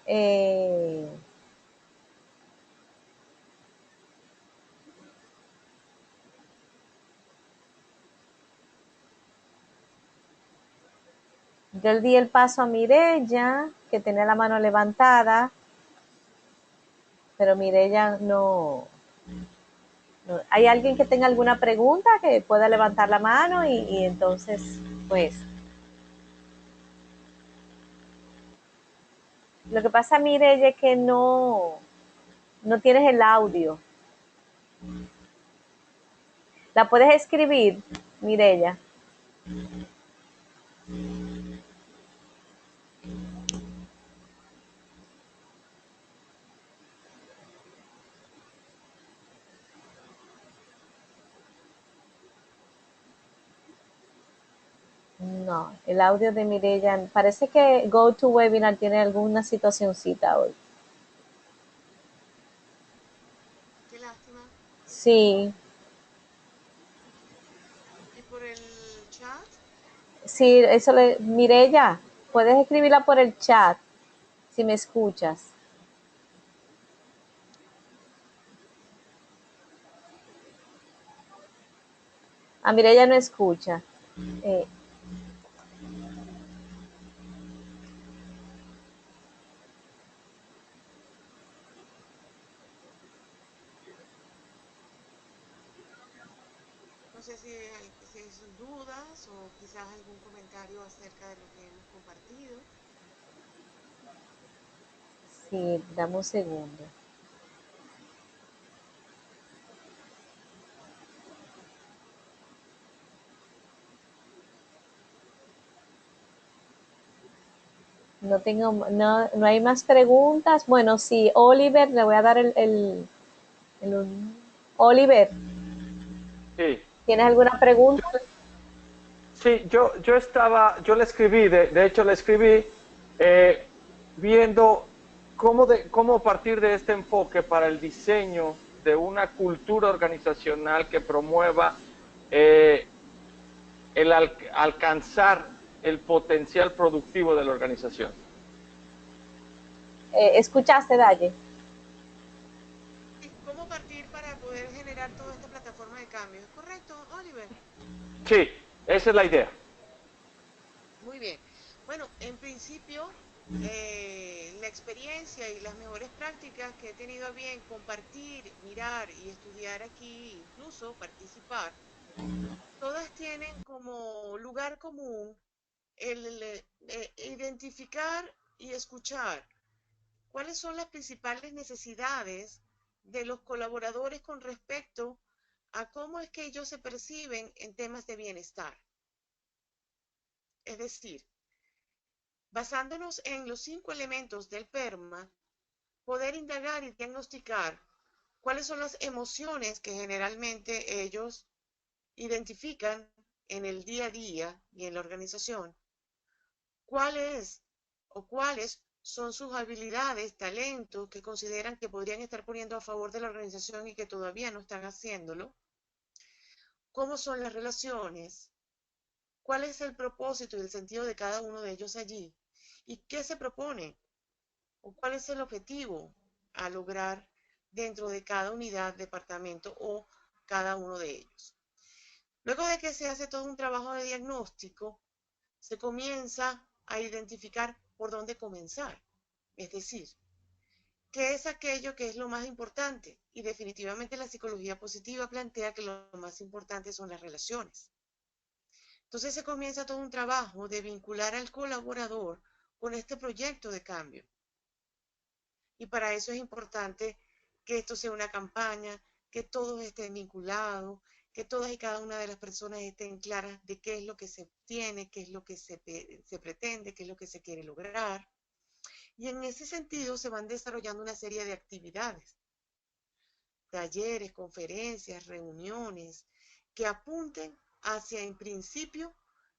Yo le di el paso a Mirella, que tenía la mano levantada, pero Mirella no. ¿Hay alguien que tenga alguna pregunta que pueda levantar la mano y entonces, pues, lo que pasa, Mirella, es que no tienes el audio. ¿La puedes escribir, Mirella? No, el audio de Mirella, parece que GoToWebinar tiene alguna situacióncita hoy. Qué lástima. Sí, ¿Y por el chat? sí, Mirella, puedes escribirla por el chat si me escuchas. A Mirella no escucha. Eh, No sé si son dudas o quizás algún comentario acerca de lo que hemos compartido. sí, dame un segundo. No tengo, no hay más preguntas. Bueno, sí, Oliver, le voy a dar el- Oliver, Sí. ¿tienes alguna pregunta? Sí, yo le escribí, de hecho le escribí viendo cómo partir de este enfoque para el diseño de una cultura organizacional que promueva eh, alcanzar el potencial productivo de la organización. ¿Escuchaste, Daye? ¿Y cómo partir para poder generar toda esta plataforma de cambio? ¿Es correcto, Oliver? Sí, esa es la idea. Muy bien. Bueno, en principio, la experiencia y las mejores prácticas que he tenido a bien compartir, mirar y estudiar aquí, incluso participar, todas tienen como lugar común el identificar y escuchar cuáles son las principales necesidades de los colaboradores con respecto a cómo es que ellos se perciben en temas de bienestar. Es decir, basándonos en los 5 elementos del PERMA, poder indagar y diagnosticar cuáles son las emociones que generalmente ellos identifican en el día a día y en la organización, cuáles o cuáles son sus habilidades, talentos que consideran que podrían estar poniendo a favor de la organización y que todavía no están haciéndolo, cómo son las relaciones, cuál es el propósito y el sentido de cada uno de ellos allí y qué se propone o cuál es el objetivo a lograr dentro de cada unidad, departamento o cada uno de ellos. Luego de que se hace todo un trabajo de diagnóstico, se comienza a identificar por dónde comenzar. Es decir, ¿qué es aquello que es lo más importante? Y definitivamente la psicología positiva plantea que lo más importante son las relaciones. Entonces se comienza todo un trabajo de vincular al colaborador con este proyecto de cambio. Y para eso es importante que esto sea una campaña, que todos estén vinculados, que todas y cada una de las personas estén claras de qué es lo que se tiene, qué es lo que se pretende, qué es lo que se quiere lograr. Y en ese sentido se van desarrollando una serie de actividades, talleres, conferencias, reuniones, que apunten hacia, en principio,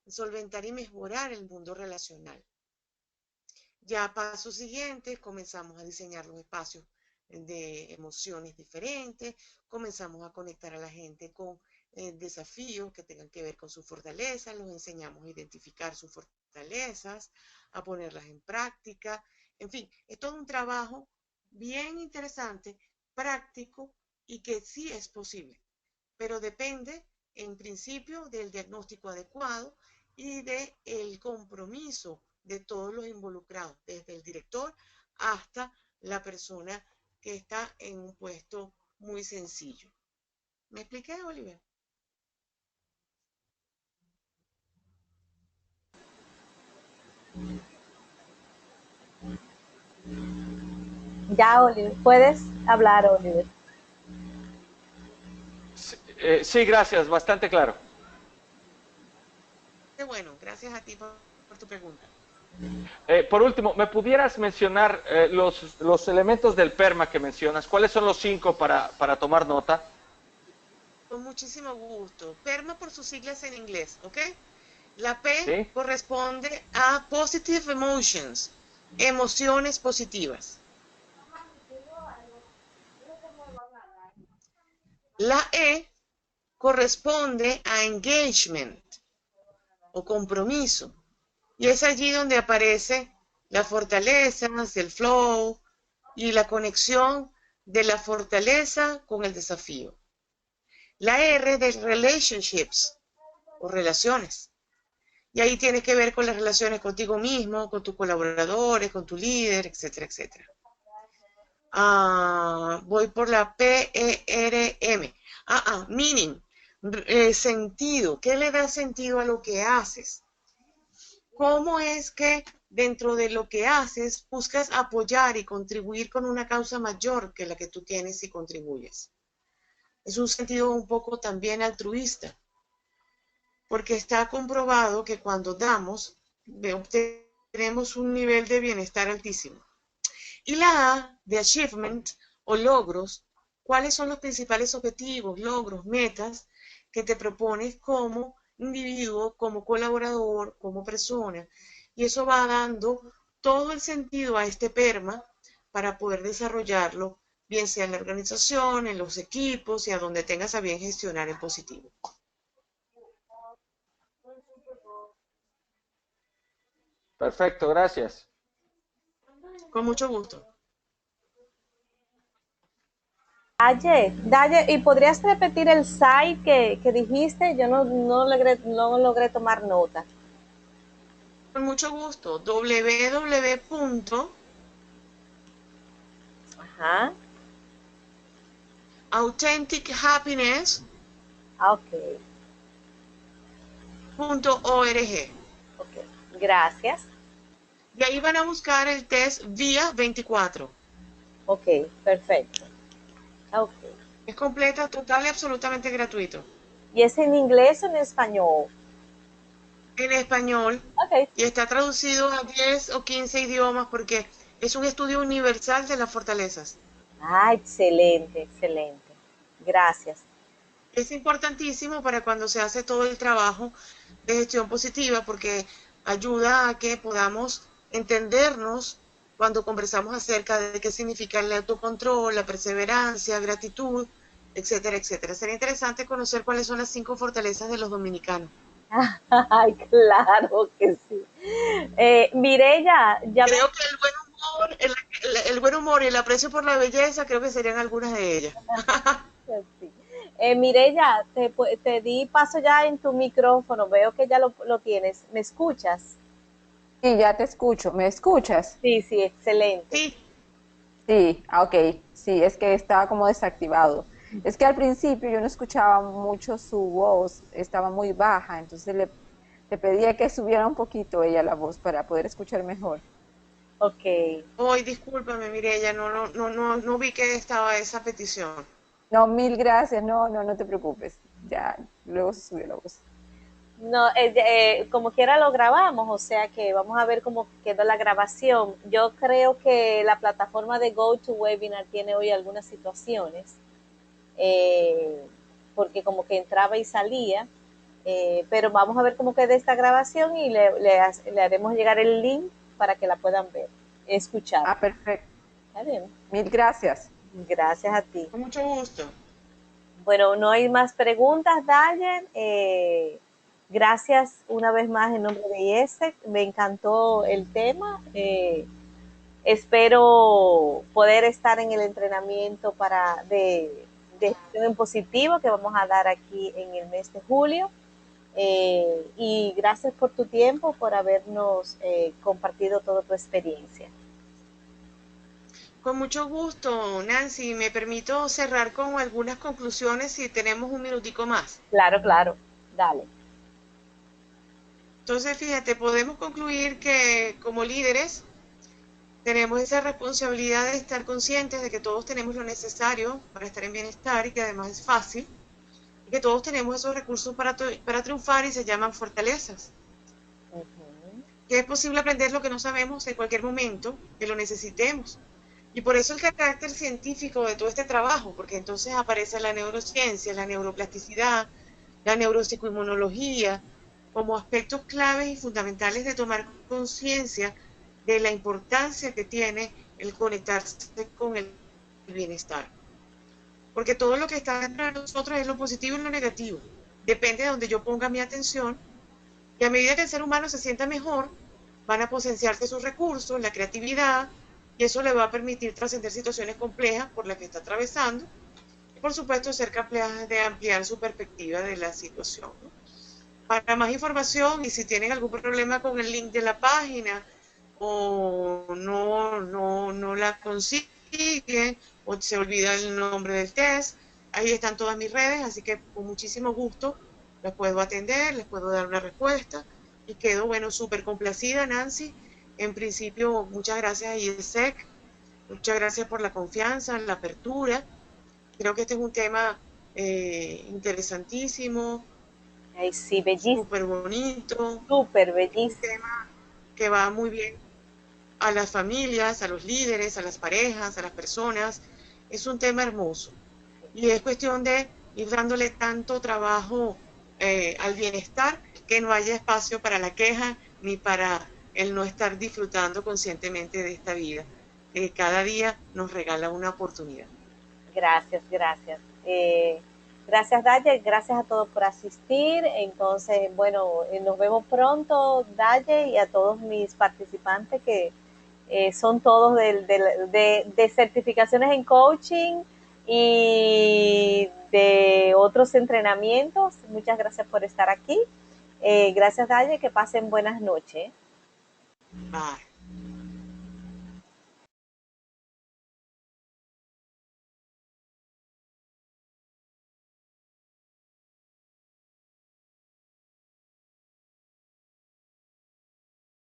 solventar y mejorar el mundo relacional. Ya a pasos siguientes comenzamos a diseñar los espacios de emociones diferentes, comenzamos a conectar a la gente con desafíos que tengan que ver con sus fortalezas, los enseñamos a identificar sus fortalezas, a ponerlas en práctica, en fin, es todo un trabajo bien interesante, práctico y que sí es posible, pero depende en principio del diagnóstico adecuado y del compromiso de todos los involucrados, desde el director hasta la persona que está en un puesto muy sencillo. ¿Me expliqué, Oliver? Ya, Oliver, puedes hablar, Oliver. Sí, sí, gracias, bastante claro. Qué bueno, gracias a ti por tu pregunta. Por último, ¿me pudieras mencionar los elementos del PERMA que mencionas? ¿Cuáles son los 5 para tomar nota? Con muchísimo gusto. PERMA por sus siglas en inglés, ¿ok? La P ¿Sí? corresponde a Positive Emotions, emociones positivas. La E corresponde a engagement o compromiso. Y es allí donde aparece las fortalezas, el flow y la conexión de la fortaleza con el desafío. La R de relationships o relaciones. Y ahí tienes que ver con las relaciones contigo mismo, con tus colaboradores, con tu líder, etcétera, etcétera. Voy por la PERM. Meaning, sentido. ¿Qué le da sentido a lo que haces? ¿Cómo es que dentro de lo que haces buscas apoyar y contribuir con una causa mayor que la que tú tienes y contribuyes? Es un sentido un poco también altruista, porque está comprobado que cuando damos, obtenemos un nivel de bienestar altísimo. Y la A de achievement o logros, ¿cuáles son los principales objetivos, logros, metas que te propones como individuo, como colaborador, como persona? Y eso va dando todo el sentido a este PERMA para poder desarrollarlo, bien sea en la organización, en los equipos y a donde tengas a bien gestionar en positivo. Perfecto, gracias. Con mucho gusto. Daye, ¿y podrías repetir el site que dijiste? Yo no logré tomar nota. Con mucho gusto. www.authentichappiness.org. Ajá. Ok. Ok. Gracias. Y ahí van a buscar el test vía 24. Ok, perfecto. Ok. Es completa, total y absolutamente gratuito. ¿Y es en inglés o en español? En español. Ok. Y está traducido a 10 o 15 idiomas porque es un estudio universal de las fortalezas. Ah, excelente, excelente. Gracias. Es importantísimo para cuando se hace todo el trabajo de gestión positiva porque ayuda a que podamos entendernos cuando conversamos acerca de qué significa el autocontrol, la perseverancia, gratitud, etcétera, etcétera. Sería interesante conocer cuáles son las 5 fortalezas de los dominicanos. Ay, claro que sí. Mireya, ya me... Creo que el buen humor, el buen humor y el aprecio por la belleza, creo que serían algunas de ellas. Sí. Mireya, te di paso ya en tu micrófono, veo que ya lo tienes. ¿Me escuchas? Sí, ya te escucho. ¿Me escuchas? Sí, sí, excelente. Sí, Sí, ok. Sí, es que estaba como desactivado. Es que al principio yo no escuchaba mucho su voz, estaba muy baja, entonces le pedía que subiera un poquito ella la voz para poder escuchar mejor. Ok. hoy discúlpame, Mireya, no vi que estaba esa petición. No, mil gracias. No, no, no te preocupes. Ya, luego se subió la voz. No, como quiera lo grabamos, o sea que vamos a ver cómo quedó la grabación. Yo creo que la plataforma de GoToWebinar tiene hoy algunas situaciones, eh, porque como que entraba y salía, pero vamos a ver cómo queda esta grabación y le haremos llegar el link para que la puedan ver, escuchar. Ah, perfecto. ¿Está bien? Mil gracias. Gracias a ti. Con mucho gusto. Bueno, no hay más preguntas, Dayen. Gracias una vez más en nombre de IESEC. Me encantó el tema. Espero poder estar en el entrenamiento de gestión en positivo que vamos a dar aquí en el mes de julio. Y gracias por tu tiempo, por habernos compartido toda tu experiencia. Con mucho gusto, Nancy. Me permito cerrar con algunas conclusiones si tenemos un minutico más. Claro, claro. Dale. Entonces, fíjate, podemos concluir que como líderes tenemos esa responsabilidad de estar conscientes de que todos tenemos lo necesario para estar en bienestar y que además es fácil, y que todos tenemos esos recursos para triunfar y se llaman fortalezas. Que es posible aprender lo que no sabemos en cualquier momento que lo necesitemos. Y por eso el carácter científico de todo este trabajo, porque entonces aparece la neurociencia, la neuroplasticidad, la neuropsicoinmunología, como aspectos claves y fundamentales de tomar conciencia de la importancia que tiene el conectarse con el bienestar. Porque todo lo que está dentro de nosotros es lo positivo y lo negativo. Depende de donde yo ponga mi atención. Y a medida que el ser humano se sienta mejor, van a potenciarse sus recursos, la creatividad, y eso le va a permitir trascender situaciones complejas por las que está atravesando y por supuesto ser capaz de ampliar su perspectiva de la situación, ¿no? Para más información y si tienen algún problema con el link de la página o no la consiguen o se olvida el nombre del test, ahí están todas mis redes, así que con muchísimo gusto les puedo atender, les puedo dar una respuesta y quedo, bueno, súper complacida, Nancy. En principio, muchas gracias a IESEC, muchas gracias por la confianza, la apertura. Creo que este es un tema interesantísimo, Ay, sí, bellísimo, súper bonito, súper es un bellísimo. tema que va muy bien a las familias, a los líderes, a las parejas, a las personas. Es un tema hermoso y es cuestión de ir dándole tanto trabajo al bienestar que no haya espacio para la queja ni para el no estar disfrutando conscientemente de esta vida, que cada día nos regala una oportunidad. Gracias, gracias. Gracias, Daye, gracias a todos por asistir. Entonces, bueno, nos vemos pronto, Daye, y a todos mis participantes que son todos de certificaciones en coaching y de otros entrenamientos. Muchas gracias por estar aquí. Gracias, Daye, que pasen buenas noches. Bye.